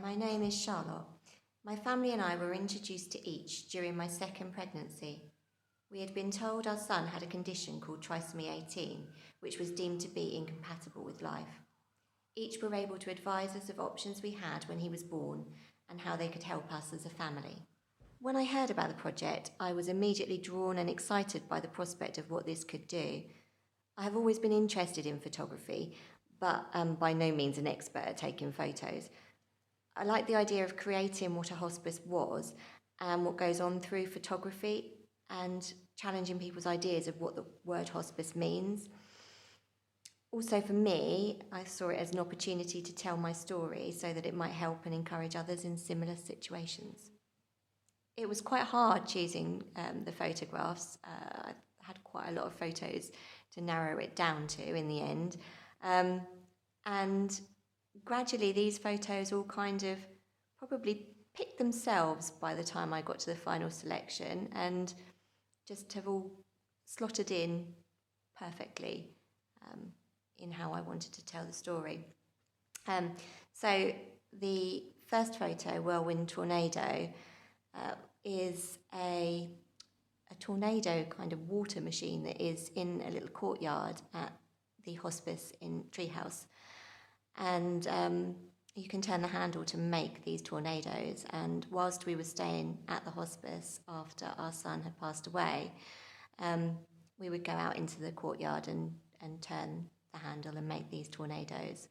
my name is Charlotte. My family and I were introduced to each during my second pregnancy. We had been told our son had a condition called trisomy 18, which was deemed to be incompatible with life. Each were able to advise us of options we had when he was born and how they could help us as a family. When I heard about the project, I was immediately drawn and excited by the prospect of what this could do. I have always been interested in photography, but am by no means an expert at taking photos. I like the idea of creating what a hospice was and what goes on through photography and challenging people's ideas of what the word hospice means. Also for me, I saw it as an opportunity to tell my story so that it might help and encourage others in similar situations. It was quite hard choosing the photographs. I had quite a lot of photos to narrow it down to in the end. And gradually these photos all kind of probably picked themselves by the time I got to the final selection and just have all slotted in perfectly in how I wanted to tell the story. So the first photo, Whirlwind Tornado, is a tornado kind of water machine that is in a little courtyard at the hospice in Treehouse. And you can turn the handle to make these tornadoes. And whilst we were staying at the hospice after our son had passed away, we would go out into the courtyard and turn the handle and make these tornadoes.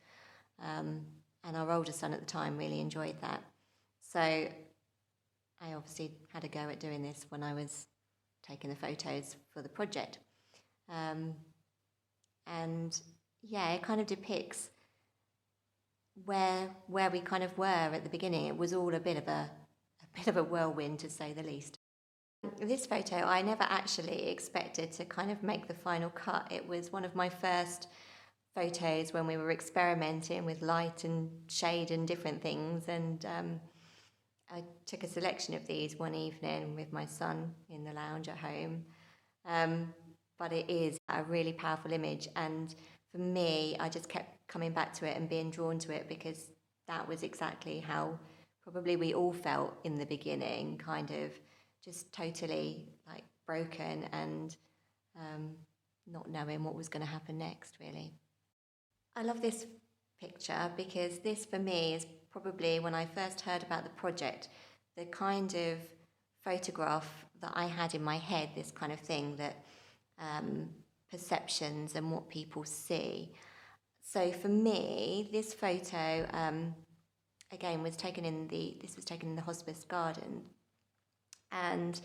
And our older son at the time really enjoyed that. So I obviously had a go at doing this when I was taking the photos for the project. And yeah, it kind of depicts where we kind of were at the beginning. It was all a bit of a whirlwind, to say the least. This photo, I never actually expected to kind of make the final cut. It was one of my first photos when we were experimenting with light and shade and different things, and I took a selection of these one evening with my son in the lounge at home. But it is a really powerful image, and for me, I just kept coming back to it and being drawn to it because that was exactly how probably we all felt in the beginning, kind of just totally like broken and not knowing what was going to happen next, really. I love this picture because this for me is probably, when I first heard about the project, the kind of photograph that I had in my head, this kind of thing that perceptions and what people see. So for me, this photo again was taken in the hospice garden, and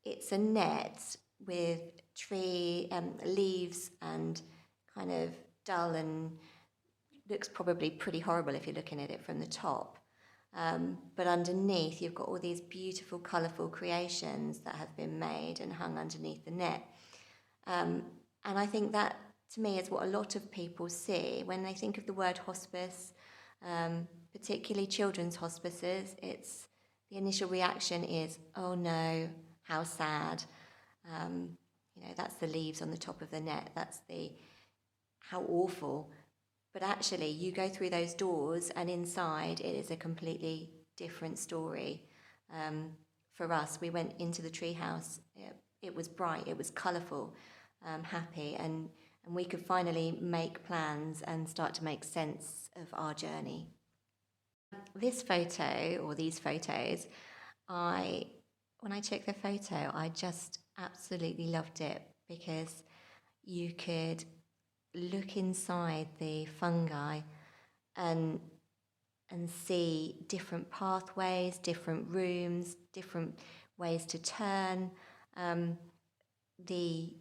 it's a net with tree leaves and kind of dull and looks probably pretty horrible if you're looking at it from the top. But underneath you've got all these beautiful, colourful creations that have been made and hung underneath the net. And I think that, to me, is what a lot of people see when they think of the word hospice, particularly children's hospices. It's the initial reaction is, oh no, how sad. That's the leaves on the top of the net. That's how awful. But actually, you go through those doors and inside it is a completely different story. For us, we went into the treehouse. It was bright, it was colourful, happy, and we could finally make plans and start to make sense of our journey. This photo, or these photos, when I took the photo, I just absolutely loved it because you could look inside the fungi and see different pathways, different rooms, different ways to turn. The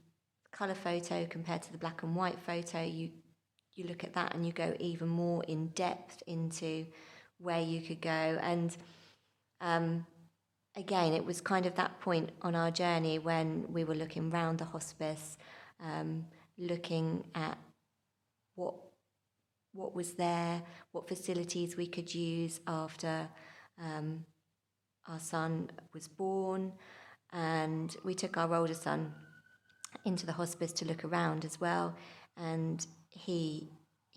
colour photo compared to the black and white photo, you look at that and you go even more in depth into where you could go. And again, it was kind of that point on our journey when we were looking round the hospice, looking at what was there, what facilities we could use after our son was born. And we took our older son into the hospice to look around as well, and he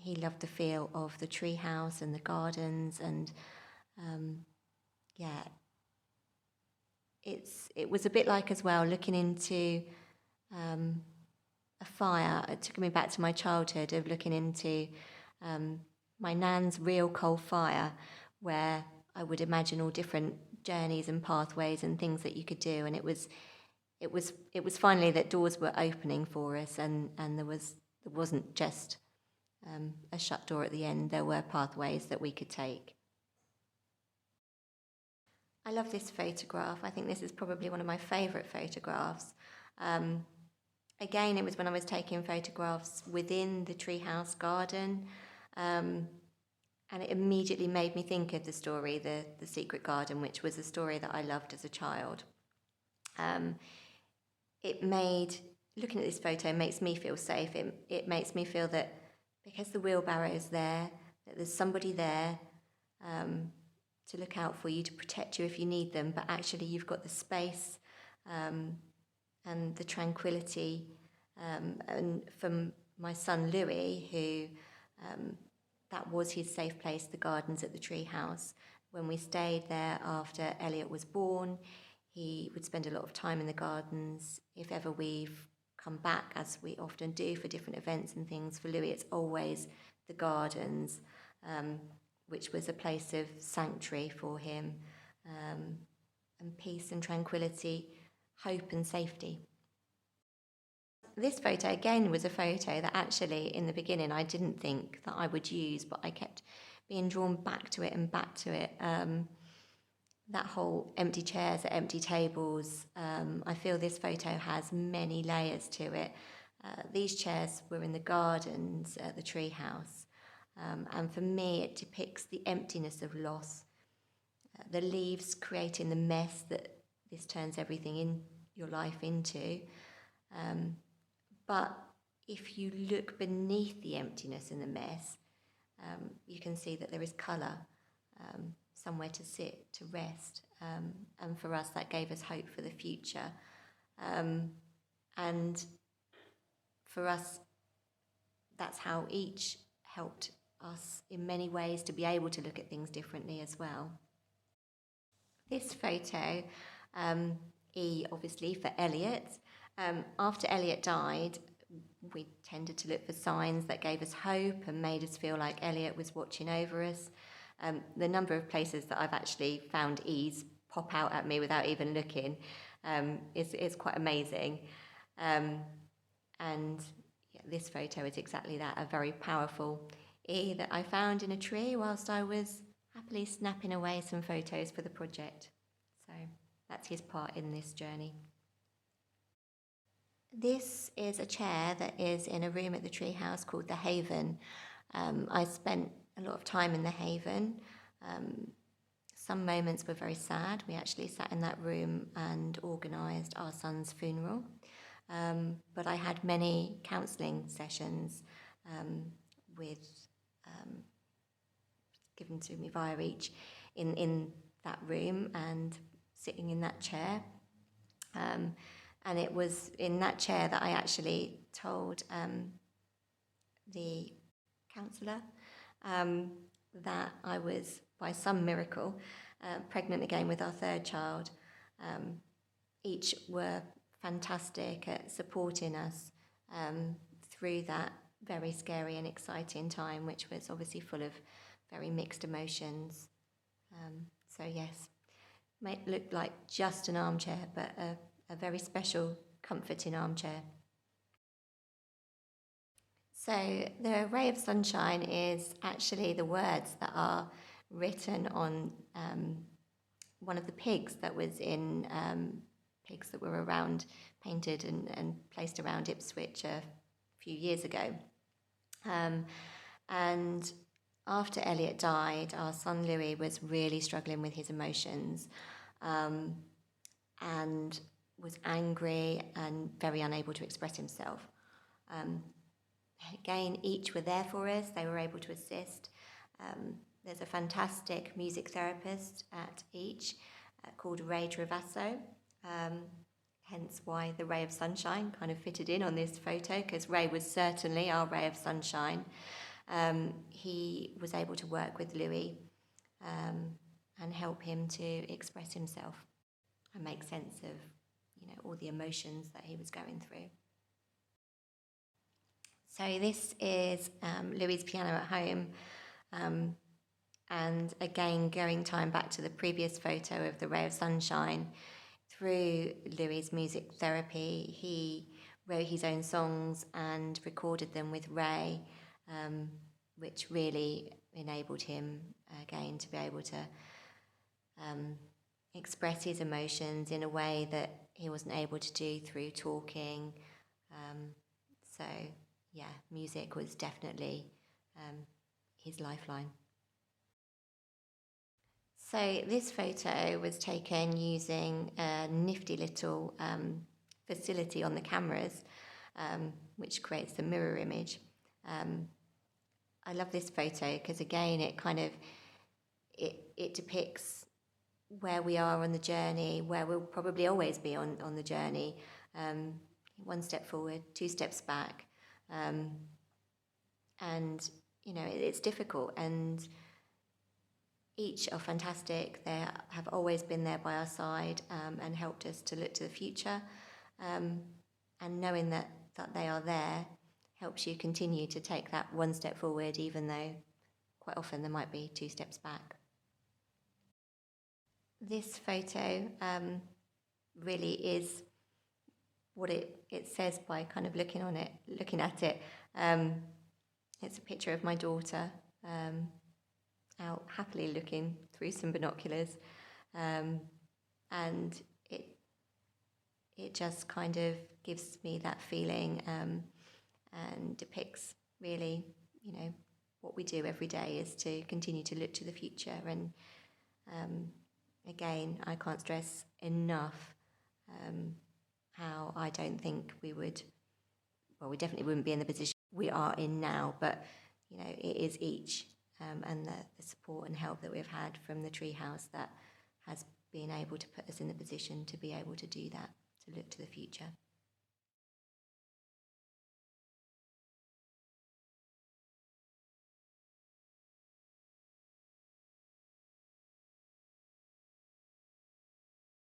he loved the feel of the tree house and the gardens, and yeah, it was a bit like as well looking into a fire. It took me back to my childhood of looking into my nan's real coal fire, where I would imagine all different journeys and pathways and things that you could do, and it was finally that doors were opening for us, and there wasn't just a shut door at the end. There were pathways that we could take. I love this photograph. I think this is probably one of my favourite photographs. Again, it was when I was taking photographs within the treehouse garden, and it immediately made me think of the story, The Secret Garden, which was a story that I loved as a child. Looking at this photo makes me feel safe. It makes me feel that because the wheelbarrow's there, that there's somebody there to look out for you, to protect you if you need them, but actually you've got the space and the tranquility. And from my son Louis, who that was his safe place, the gardens at the tree house. When we stayed there after Elliot was born, he would spend a lot of time in the gardens. If ever we've come back, as we often do for different events and things, for Louis it's always the gardens, which was a place of sanctuary for him, and peace and tranquility, hope and safety. This photo again was a photo that actually in the beginning I didn't think that I would use, but I kept being drawn back to it and back to it. That whole empty chairs at empty tables, I feel this photo has many layers to it. These chairs were in the gardens at the tree house, and for me it depicts the emptiness of loss, the leaves creating the mess that this turns everything in your life into. But if you look beneath the emptiness and the mess, you can see that there is colour, somewhere to sit, to rest. And for us, that gave us hope for the future. And for us, that's how each helped us in many ways to be able to look at things differently as well. This photo, E obviously for Elliot. After Elliot died, we tended to look for signs that gave us hope and made us feel like Elliot was watching over us. The number of places that I've actually found E's pop out at me without even looking is quite amazing. And yeah, this photo is exactly that, a very powerful E that I found in a tree whilst I was happily snapping away some photos for the project. So that's his part in this journey. This is a chair that is in a room at the treehouse called the Haven. I spent a lot of time in the Haven. Some moments were very sad. We actually sat in that room and organised our son's funeral. But I had many counselling sessions given to me via each in that room and sitting in that chair. And it was in that chair that I actually told the counsellor that I was, by some miracle, pregnant again with our third child. Each were fantastic at supporting us through that very scary and exciting time, which was obviously full of very mixed emotions. So yes, might look like just an armchair, but a very special, comforting armchair. So the ray of sunshine is actually the words that are written on one of the pigs that was in pigs that were around, painted and placed around Ipswich a few years ago. And after Elliot died, our son Louis was really struggling with his emotions, and was angry and very unable to express himself. Again, each were there for us. They were able to assist. There's a fantastic music therapist at each called Ray Travasso, hence why the ray of sunshine kind of fitted in on this photo, because Ray was certainly our ray of sunshine. he was able to work with Louis and help him to express himself and make sense of, all the emotions that he was going through. So this is Louis' piano at home. And again, going time back to the previous photo of the ray of sunshine, through Louis' music therapy, he wrote his own songs and recorded them with Ray, which really enabled him, again, to be able to express his emotions in a way that he wasn't able to do through talking. So, yeah, music was definitely his lifeline. So this photo was taken using a nifty little facility on the cameras, which creates the mirror image. I love this photo because, again, it kind of it depicts where we are on the journey, where we'll probably always be on the journey. One step forward, two steps back, and it's difficult, and each are fantastic. They have always been there by our side and helped us to look to the future. And knowing that they are there helps you continue to take that one step forward, even though quite often there might be two steps back. This photo really is what it says by kind of looking at it. It's a picture of my daughter out happily looking through some binoculars, and it just kind of gives me that feeling and depicts really, what we do every day is to continue to look to the future. And again, I can't stress enough how I don't think we definitely wouldn't be in the position we are in now, but it is each and the support and help that we've had from the treehouse that has been able to put us in the position to be able to do that, to look to the future.